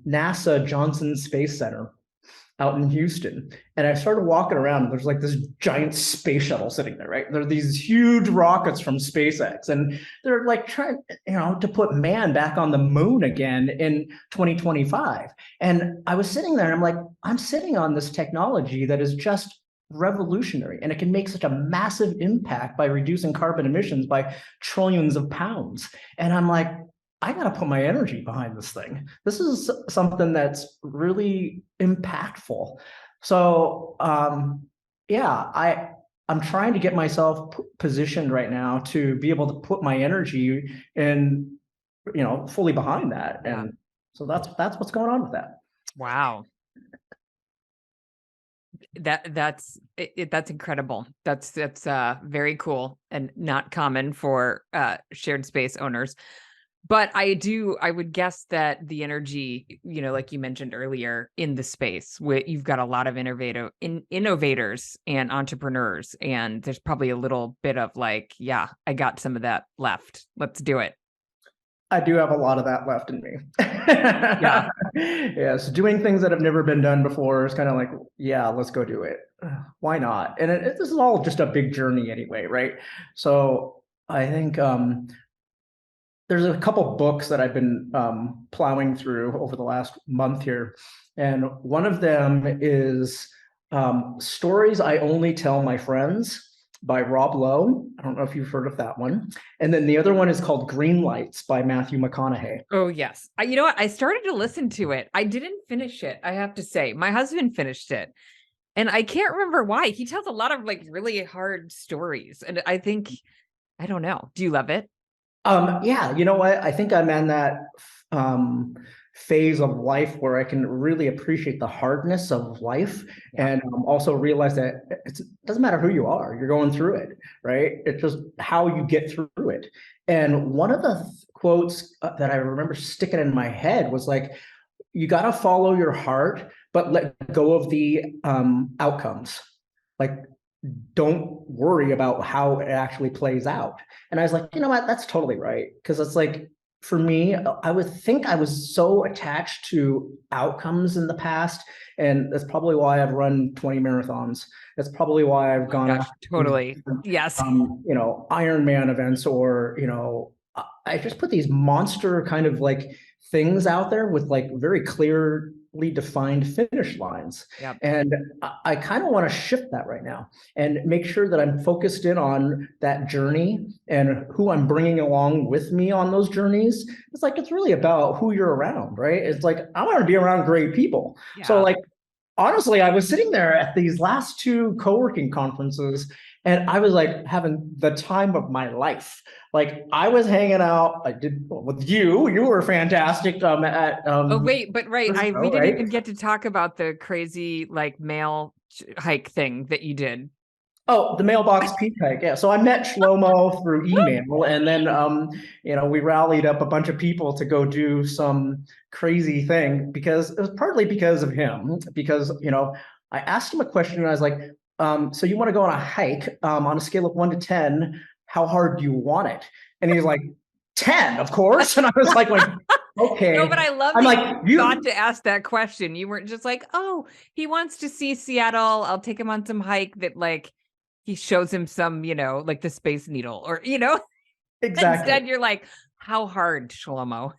NASA Johnson Space Center out in Houston. And I started walking around. There's like this giant space shuttle sitting there, right? There are these huge rockets from SpaceX, and they're like trying, to put man back on the moon again in 2025. And I was sitting there and I'm like, I'm sitting on this technology that is just revolutionary, and it can make such a massive impact by reducing carbon emissions by trillions of pounds. And I'm like, I got to put my energy behind this thing. This is something that's really impactful. So, I'm trying to get myself positioned right now to be able to put my energy in fully behind that. Yeah. And so that's what's going on with that. Wow. That's incredible. That's very cool and not common for shared space owners. But I would guess that the energy, like you mentioned earlier in the space, you've got a lot of innovators and entrepreneurs, and there's probably a little bit of like, yeah, I got some of that left. Let's do it. I do have a lot of that left in me. Yeah. Yes, doing things that have never been done before is kind of like, yeah, let's go do it. Why not? And this is all just a big journey anyway, right? So I think there's a couple books that I've been plowing through over the last month here. And one of them is Stories I Only Tell My Friends by Rob Lowe. I don't know if you've heard of that one. And then the other one is called Green Lights by Matthew McConaughey. Oh, yes. You know what? I started to listen to it. I didn't finish it, I have to say. My husband finished it. And I can't remember why. He tells a lot of like really hard stories. And I don't know. Do you love it? Yeah, you know what? I think I'm in that phase of life where I can really appreciate the hardness of life, and also realize that it doesn't matter who you are, you're going through it, right? It's just how you get through it. And one of the quotes that I remember sticking in my head was like, you got to follow your heart, but let go of the outcomes. Like, don't worry about how it actually plays out. And I was like, you know what? That's totally right. Because it's like, for me, I would think I was so attached to outcomes in the past. And that's probably why I've run 20 marathons. That's probably why I've gone Gosh, totally. Yes. Ironman events, or, I just put these monster kind of like things out there with like very clearly defined finish lines. Yep. And I kind of want to shift that right now and make sure that I'm focused in on that journey and who I'm bringing along with me on those journeys. It's really about who you're around, right? It's like, I want to be around great people. Yeah. So like, honestly, I was sitting there at these last two co-working conferences, and I was like having the time of my life. Like, I was hanging out. I did with you. You were fantastic. Oh wait, but right, we didn't right? even get to talk about the crazy like mail hike thing that you did. Oh, the mailbox peak hike. Yeah. So I met Shlomo through email, and then we rallied up a bunch of people to go do some crazy thing, because it was partly because of him. Because I asked him a question, and I was like, so you want to go on a hike on a scale of 1 to 10? How hard do you want it? And he's like, 10, of course. And I was like, okay. No, but I love that you thought to ask that question. You weren't just like, oh, he wants to see Seattle, I'll take him on some hike that like he shows him some, like the Space Needle, or Exactly. Instead, you're like, how hard, Shlomo?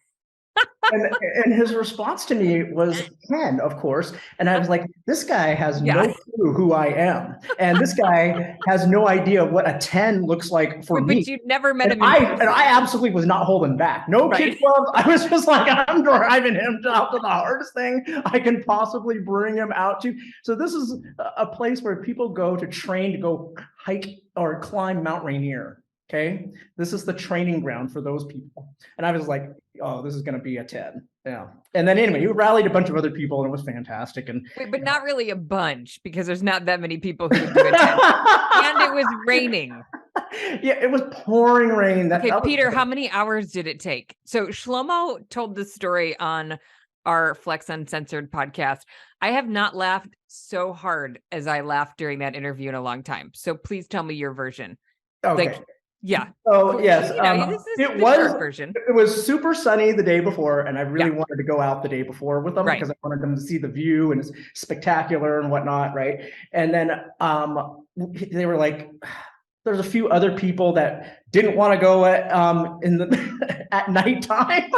and his response to me was 10, of course. And I was like, this guy has no clue who I am. And this guy has no idea what a 10 looks like for me. But you'd never met him. And I absolutely was not holding back. No kid club. I was just like, I'm driving him out to the hardest thing I can possibly bring him out to. So this is a place where people go to train to go hike or climb Mount Rainier. Okay. This is the training ground for those people. And I was like, oh, this is going to be a 10. Yeah. And then anyway, you rallied a bunch of other people, and it was fantastic. And wait, but not really a bunch, because there's not that many people who would do it. And it was raining. Yeah, it was pouring rain. Okay, Peter, how many hours did it take? So Shlomo told the story on our Flex Uncensored podcast. I have not laughed so hard as I laughed during that interview in a long time. So please tell me your version. Okay. Like, yeah. Oh, yes. This is the short version. It was super sunny the day before, and I really wanted to go out the day before with them, because I wanted them to see the view, and it's spectacular and whatnot, right? And then they were like, there's a few other people that didn't want to go at at nighttime.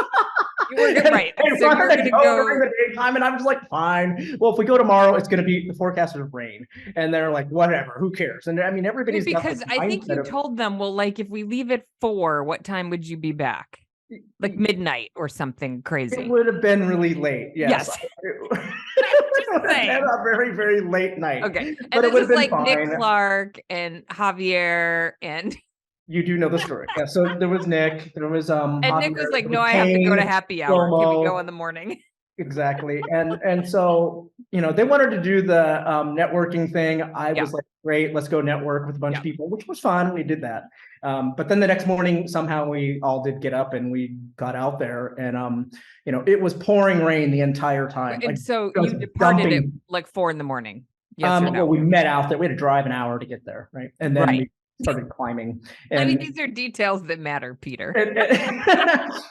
You were right. So you're going to go during the daytime, and I'm just like, fine. Well, if we go tomorrow, it's going to be, the forecast is rain. And they're like, whatever, who cares? And I mean, everybody's because I think you told them, well, like, if we leave at 4, what time would you be back? Like midnight or something crazy. It would have been really late. Yes. It would have been a very, very late night. Okay. But it would have been like fine. Nick Clark and Javier and You do know the story. Yeah. So there was Nick, there was And Javier, Nick was like, there no, was I have to go to Kane, happy hour. Can we go Slomo. in the morning? Exactly. And so, they wanted to do the networking thing. I Yeah. was like, great, let's go network with a bunch Yeah. of people, which was fun. We did that. But then the next morning, somehow we all did get up and we got out there and, it was pouring rain the entire time, like And so you just departed at dumping. like 4 a.m. Yes or Well, no? we met out there. We had to drive an hour to get there, right? And then Right. we started climbing. I mean, And these are details that matter, Peter.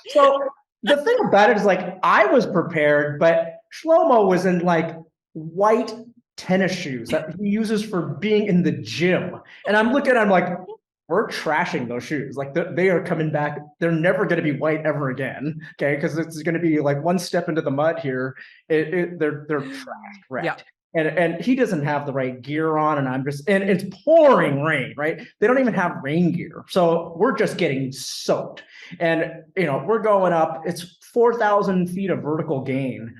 so the thing about it is like I was prepared, but Shlomo was in like white tennis shoes that he uses for being in the gym. And I'm like, we're trashing those shoes. Like they are coming back. They're never going to be white ever again. Okay. Because it's going to be like one step into the mud here. They're trashed, Yeah. wrecked. And he doesn't have the right gear on, and it's pouring rain, right? They don't even have rain gear. So we're just getting soaked. And we're going up, it's 4,000 feet of vertical gain.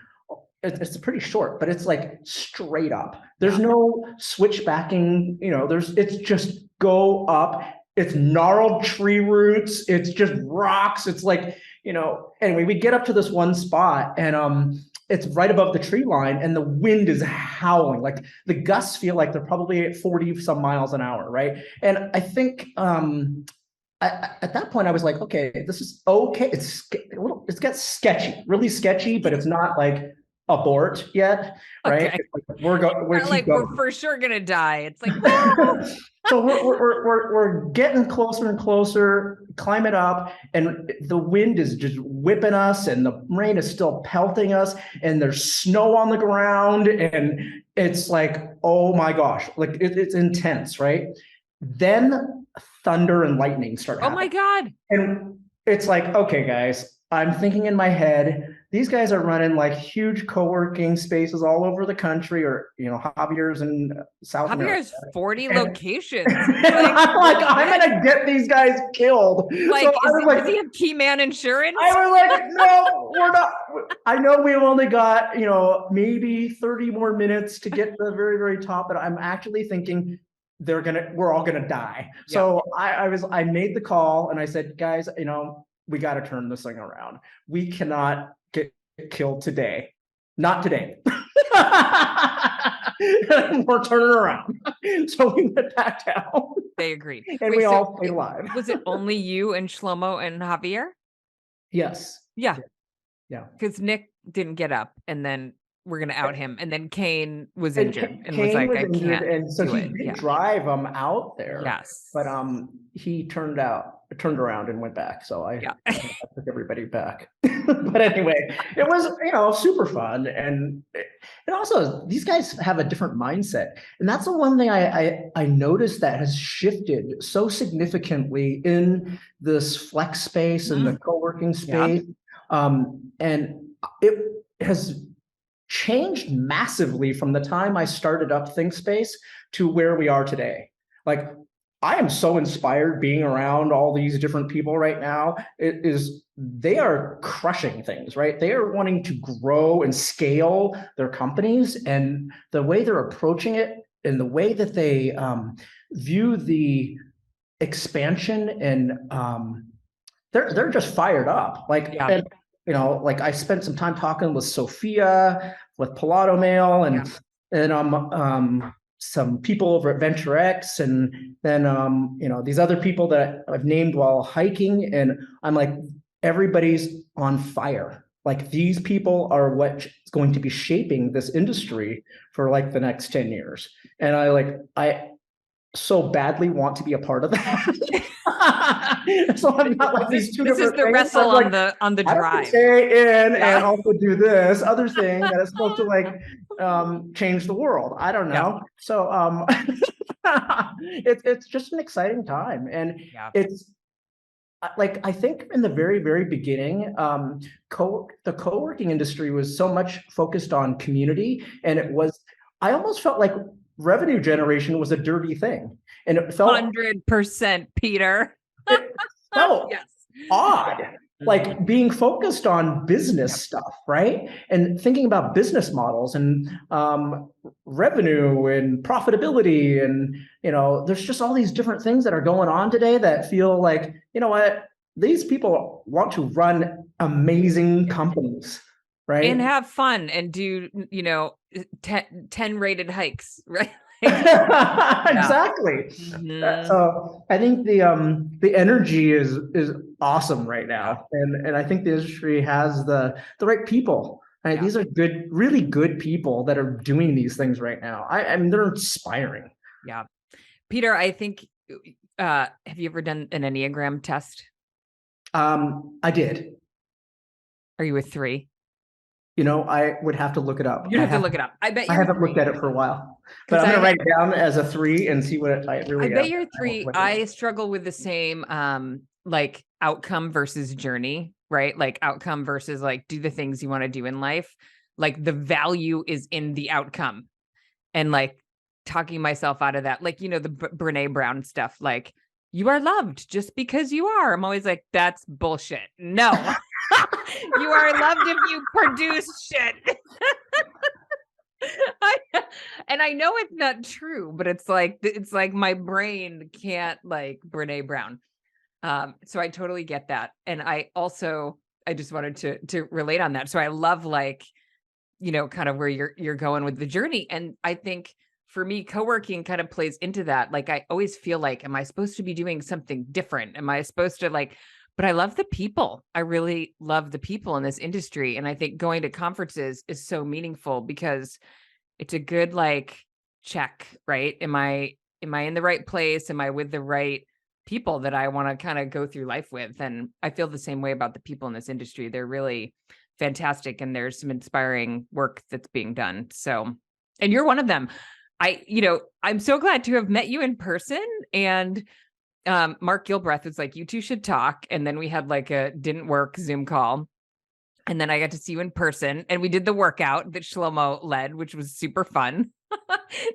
It's pretty short, but it's like straight up. There's no switchbacking, it's just go up. It's gnarled tree roots, it's just rocks. It's like, anyway, we get up to this one spot and it's right above the tree line and the wind is howling. Like the gusts feel like they're probably at 40 some miles an hour, right? And I think at that point I was like, okay, this is okay. It's got sketchy, really sketchy, but it's not like abort yet, right? Okay. Like we're for sure gonna die. It's like, so we're getting closer and closer, climb it up, and the wind is just whipping us, and the rain is still pelting us, and there's snow on the ground, and it's like, oh my gosh, like it's intense, right? Then thunder and lightning start oh my happening. God. And it's like, okay, guys, I'm thinking in my head, these guys are running like huge co-working spaces all over the country, or Javier's in South America. Javier's 40 locations. I'm like, I'm gonna get these guys killed. Like, So does he have key man insurance? I was like, no, we're not. I know we've only got, maybe 30 more minutes to get to the very, very top, but I'm actually thinking we're all gonna die. Yeah. So I made the call and I said, guys, we got to turn this thing around. We cannot get killed today. Not today. We're turning around. So we went back down. They agreed. And we all stayed alive. Was it only you and Shlomo and Javier? Yes. Yeah. Yeah. Because Nick didn't get up and then we're going to out him. And then Kane was injured and was like, I can't. And so he did drive out there. Yes. But he turned around and went back. So I took everybody back. But anyway, it was, super fun. And also these guys have a different mindset. And that's the one thing I noticed that has shifted so significantly in this flex space and the co-working space. And it has changed massively from the time I started up Thinkspace to where we are today. Like, I am so inspired being around all these different people right now. They are crushing things, right? They are wanting to grow and scale their companies, and the way they're approaching it and the way that they view the expansion, and they're just fired up. Like, like I spent some time talking with Sophia, with Palato Mail, and some people over at Venture X, and then these other people that I've named while hiking, and I'm like, everybody's on fire. Like, these people are what's going to be shaping this industry for like the next 10 years. And I so badly want to be a part of that. So I'm not like these two this different is the things. wrestle like, on the drive. Stay in and also do this other thing that is supposed to like change the world. I don't know. So it's just an exciting time, and it's like, I think in the very, very beginning, the co-working industry was so much focused on community, and I almost felt like revenue generation was a dirty thing, and it felt 100%, Peter. It felt odd. like being focused on business stuff, right? And thinking about business models and revenue and profitability. And, there's just all these different things that are going on today that feel like, you know what, these people want to run amazing companies, right? And have fun and do, 10 rated hikes, right? Exactly. Mhm. So I think the energy is awesome right now, and I think the industry has the right people. Right? Yeah. These are good, really good people that are doing these things right now. I mean, they're inspiring. Yeah. Peter, I think, have you ever done an Enneagram test? I did. Are you a 3? I would have to look it up. You'd have to look it up. I bet I you're haven't looked 3. at it for a while, but 'Cause I'm gonna I write it down as a 3 and see what I I really bet am. you're 3. I struggle with the same, like outcome versus journey, right? Like outcome versus like do the things you want to do in life. Like the value is in the outcome, and like talking myself out of that. Like, the Brene Brown stuff, like you are loved just because you are. I'm always like, that's bullshit. No, you are loved if you produce shit. And I know it's not true, but it's like my brain can't like Brene Brown. So I totally get that. And I just wanted to relate on that. So I love like, kind of where you're going with the journey. And I think for me, co-working kind of plays into that. Like I always feel like, am I supposed to be doing something different? Am I supposed to like, but I love the people. I really love the people in this industry. And I think going to conferences is so meaningful because it's a good like check, right? Am I in the right place? Am I with the right people that I want to kind of go through life with? And I feel the same way about the people in this industry. They're really fantastic and there's some inspiring work that's being done. So, and you're one of them. I'm so glad to have met you in person. And Mark Gilbreth was like, you two should talk. And then we had like a didn't work Zoom call. And then I got to see you in person and we did the workout that Shlomo led, which was super fun.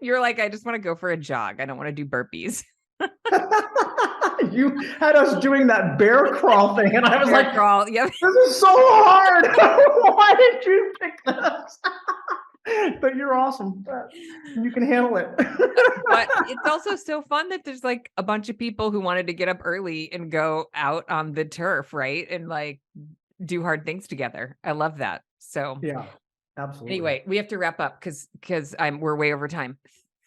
You're like, I just want to go for a jog. I don't want to do burpees. You had us doing that bear crawl thing, and I was Bear like, crawl. Yep. this is so hard. Why did you pick this? But you're awesome. You can handle it. But it's also so fun that there's like a bunch of people who wanted to get up early and go out on the turf, right? And like do hard things together. I love that. So Yeah, absolutely. anyway, we have to wrap up because we're way over time.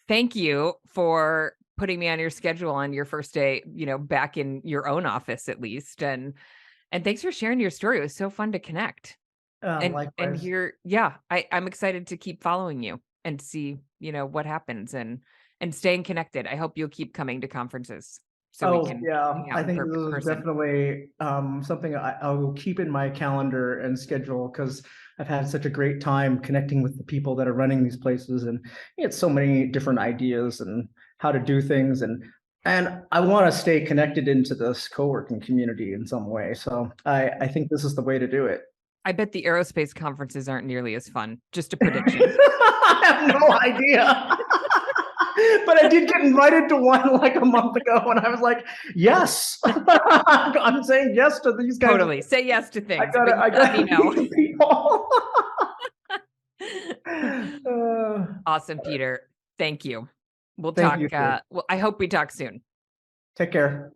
Thank you for putting me on your schedule on your first day, back in your own office at least. And thanks for sharing your story. It was so fun to connect. And Likewise. here, I'm excited to keep following you and see, what happens and staying connected. I hope you'll keep coming to conferences so we can Yeah, hang out I in think this is person. definitely something I will keep in my calendar and schedule because I've had such a great time connecting with the people that are running these places, and it's so many different ideas and how to do things, and I want to stay connected into this co-working community in some way. So I think this is the way to do it. I bet the aerospace conferences aren't nearly as fun. Just a prediction. I have no idea. But I did get invited to one like a month ago, and I was like, "Yes, I'm saying yes to these guys." Totally. Say yes to things. I Let me gotta know. meet people. Awesome, Peter. Thank you. We'll Thank talk. you, too. Well, I hope we talk soon. Take care.